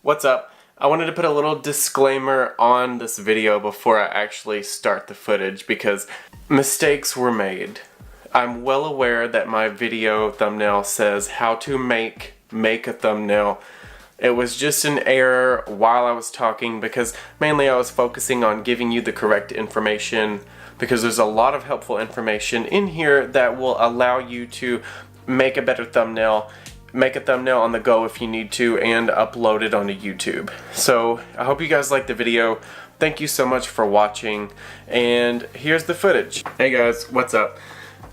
What's up? I wanted to put a little disclaimer on this video before I actually start the footage because mistakes were made. I'm well aware that my video thumbnail says how to make a thumbnail. It was just an error while I was talking because mainly I was focusing on giving you the correct information because there's a lot of helpful information in here that will allow you to make a better thumbnail, make a thumbnail on the go if you need to, and upload it onto YouTube. So I hope you guys liked the video. Thank you so much for watching, and here's the footage. Hey guys, what's up?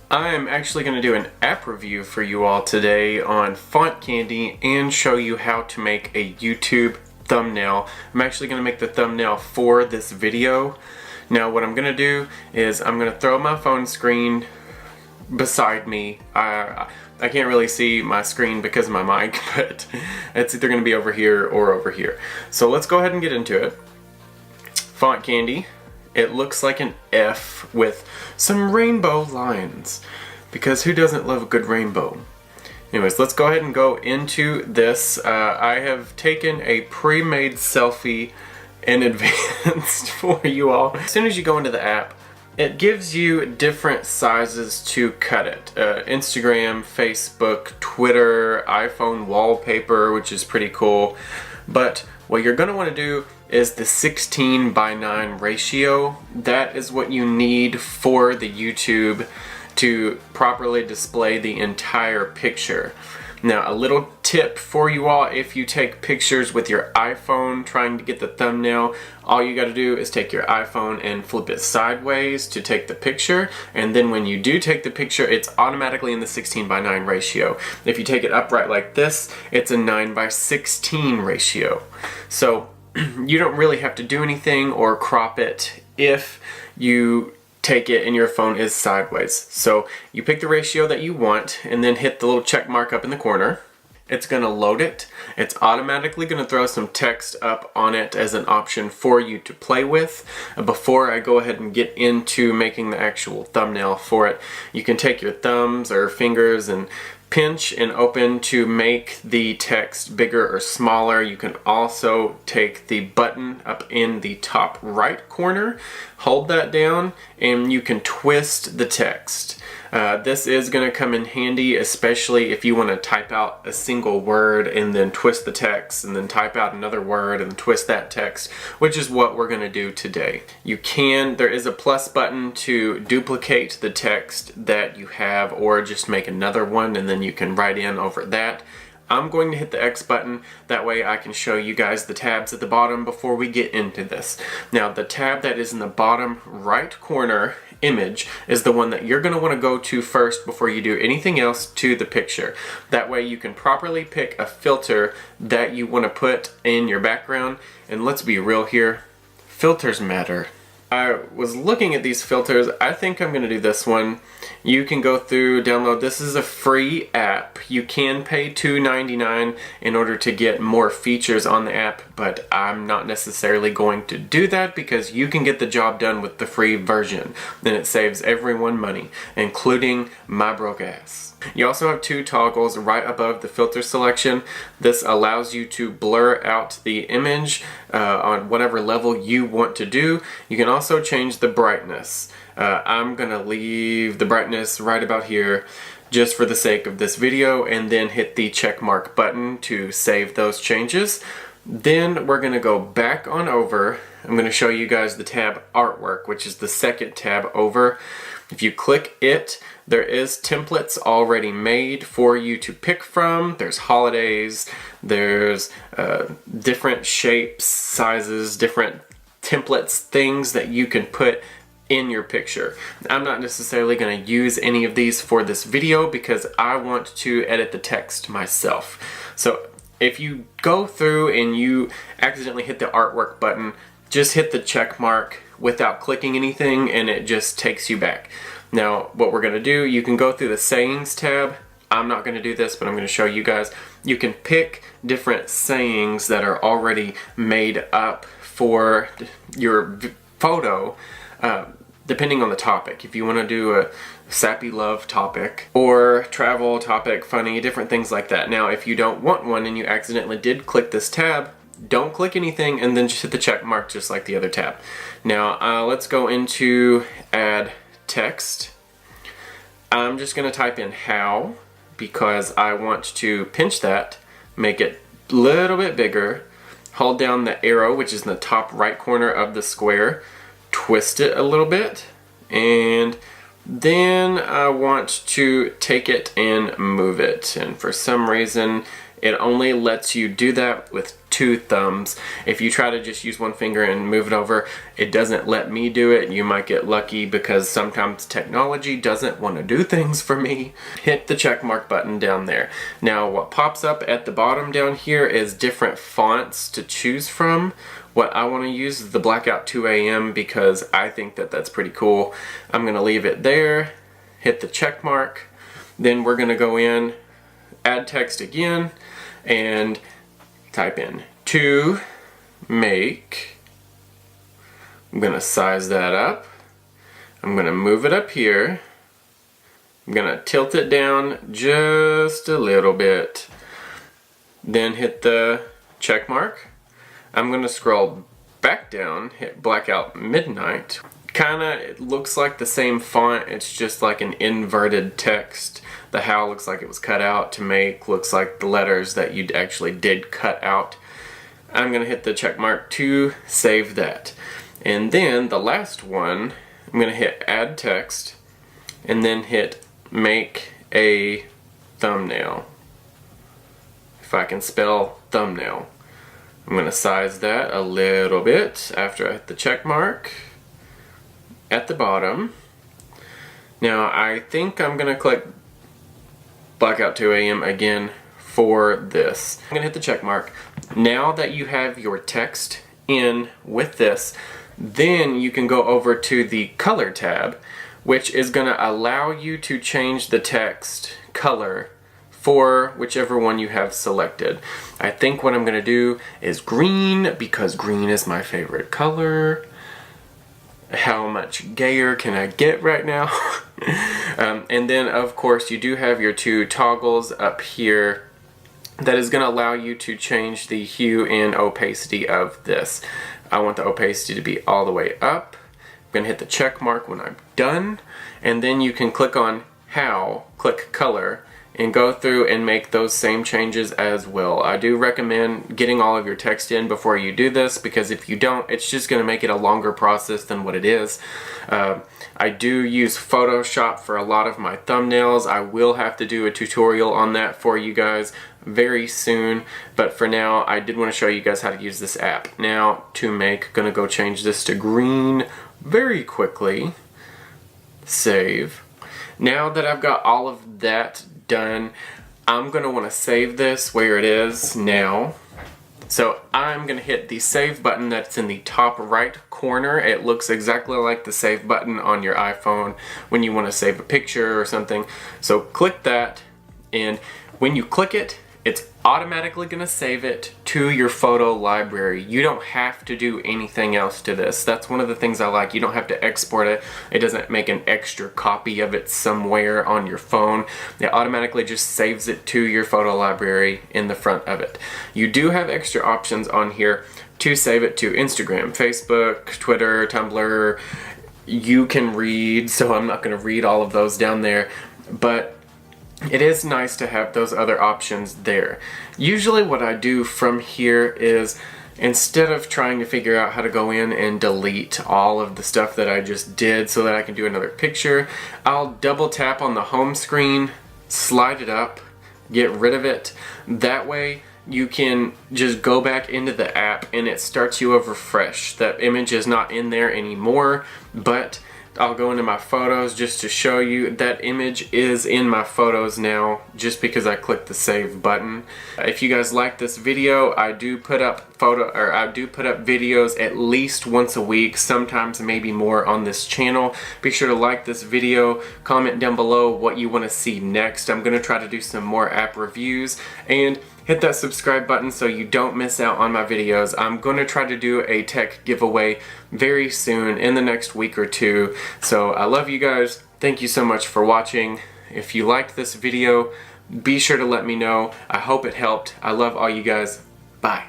I'm actually going to do an app review for you all today on Font Candy and show you how to make a YouTube thumbnail. I'm actually going to make the thumbnail for this video. Now what I'm going to do is I'm going to throw my phone screen beside me. I can't really see my screen because of my mic, but it's either going to be over here or over here. So let's go ahead and get into it. Font Candy. It looks like an F with some rainbow lines, because who doesn't love a good rainbow? Anyways, let's go ahead and go into this. I have taken a pre-made selfie in advance for you all. As soon as you go into the app, it gives you different sizes to cut it. Instagram, Facebook, Twitter, iPhone wallpaper, which is pretty cool. But what you're going to want to do is the 16:9 ratio. That is what you need for the YouTube to properly display the entire picture. Now, a little tip for you all: if you take pictures with your iPhone trying to get the thumbnail, all you got to do is take your iPhone and flip it sideways to take the picture, and then when you do take the picture, it's automatically in the 16:9 ratio. If you take it upright like this, it's a 9:16 ratio. So you don't really have to do anything or crop it if you take it and your phone is sideways. So you pick the ratio that you want and then hit the little check mark up in the corner. It's going to load it. It's automatically going to throw some text up on it as an option for you to play with. Before I go ahead and get into making the actual thumbnail for it, you can take your thumbs or fingers and pinch and open to make the text bigger or smaller. You can also take the button up in the top right corner, hold that down, and you can twist the text. This is going to come in handy, especially if you want to type out a single word and then twist the text and then type out another word and twist that text, which is what we're going to do today. There is a plus button to duplicate the text that you have, or just make another one and then you can write in over that. I'm going to hit the X button, that way I can show you guys the tabs at the bottom before we get into this. Now, the tab that is in the bottom right corner, image, is the one that you're going to want to go to first before you do anything else to the picture. That way you can properly pick a filter that you want to put in your background. And let's be real here, filters matter. I was looking at these filters. I think I'm going to do this one. You can go through, download. This is a free app. You can pay $2.99 in order to get more features on the app, but I'm not necessarily going to do that because you can get the job done with the free version. Then it saves everyone money, including my broke ass. You also have two toggles right above the filter selection. This allows you to blur out the image on whatever level you want to do. You can also change the brightness. I'm gonna leave the brightness right about here just for the sake of this video, and then hit the check mark button to save those changes. Then we're gonna go back on over. I'm gonna show you guys the tab artwork, which is the second tab over. If you click it, there is templates already made for you to pick from. There's holidays, there's different shapes, sizes, different templates, things that you can put in your picture. I'm not necessarily going to use any of these for this video because I want to edit the text myself. So if you go through and you accidentally hit the artwork button, just hit the check mark without clicking anything and it just takes you back. Now what we're going to do, you can go through the sayings tab. I'm not going to do this, but I'm going to show you guys. You can pick different sayings that are already made up for your photo, depending on the topic. If you want to do a sappy love topic or travel topic, funny, different things like that. Now if you don't want one and you accidentally did click this tab, Don't click anything, and then just hit the check mark just like the other tab. Now let's go into add text. I'm just going to type in how because I want to pinch that, make it a little bit bigger, hold down the arrow which is in the top right corner of the square, twist it a little bit, and then I want to take it and move it, and for some reason it only lets you do that with 2 thumbs. If you try to just use 1 finger and move it over, it doesn't let me do it. You might get lucky because sometimes technology doesn't want to do things for me. Hit the check mark button down there. Now what pops up at the bottom down here is different fonts to choose from. What I want to use is the Blackout 2 AM because I think that that's pretty cool. I'm going to leave it there, hit the check mark, then we're going to go in, add text again, and type in to make. I'm going to size that up. I'm going to move it up here. I'm going to tilt it down just a little bit. Then hit the check mark. I'm going to scroll back down, hit Blackout Midnight. It looks like the same font, it's just like an inverted text. The how looks like it was cut out, to make looks like the letters that you actually did cut out. I'm going to hit the check mark to save that. And then the last one, I'm going to hit add text and then hit make a thumbnail. If I can spell thumbnail. I'm going to size that a little bit after I hit the check mark at the bottom. Now I think I'm going to click Blackout 2 AM again for this. I'm going to hit the check mark. Now that you have your text in with this, then you can go over to the color tab, which is going to allow you to change the text color for whichever one you have selected. I think what I'm going to do is green because green is my favorite color. How much gayer can I get right now? And then of course you do have your 2 toggles up here that is going to allow you to change the hue and opacity of this. I want the opacity to be all the way up. I'm going to hit the check mark when I'm done, and then you can click on how, click color, and go through and make those same changes as well. I do recommend getting all of your text in before you do this, because if you don't, it's just going to make it a longer process than what it is. I do use Photoshop for a lot of my thumbnails. I will have to do a tutorial on that for you guys very soon, but for now I did want to show you guys how to use this app. Now to make, gonna go change this to green very quickly. Save. Now that I've got all of that done, I'm gonna want to save this where it is now. So I'm gonna hit the save button that's in the top right corner. It looks exactly like the save button on your iPhone when you want to save a picture or something. So click that, and when you click it, it's automatically gonna save it to your photo library. You don't have to do anything else to this. That's one of the things I like. You don't have to export it. It doesn't make an extra copy of it somewhere on your phone. It automatically just saves it to your photo library in the front of it. You do have extra options on here to save it to Instagram, Facebook, Twitter, Tumblr. You can read, so I'm not gonna read all of those down there, but it is nice to have those other options there. Usually what I do from here is, instead of trying to figure out how to go in and delete all of the stuff that I just did so that I can do another picture, I'll double tap on the home screen, slide it up, get rid of it. That way you can just go back into the app and it starts you over fresh. That image is not in there anymore, but I'll go into my photos just to show you that image is in my photos now, just because I clicked the save button. If you guys like this video, I do put up videos at least once a week, sometimes maybe more on this channel. Be sure to like this video, comment down below what you want to see next. I'm going to try to do some more app reviews, and hit that subscribe button so you don't miss out on my videos. I'm going to try to do a tech giveaway very soon in the next week or 2. So I love you guys. Thank you so much for watching. If you liked this video, be sure to let me know. I hope it helped. I love all you guys. Bye.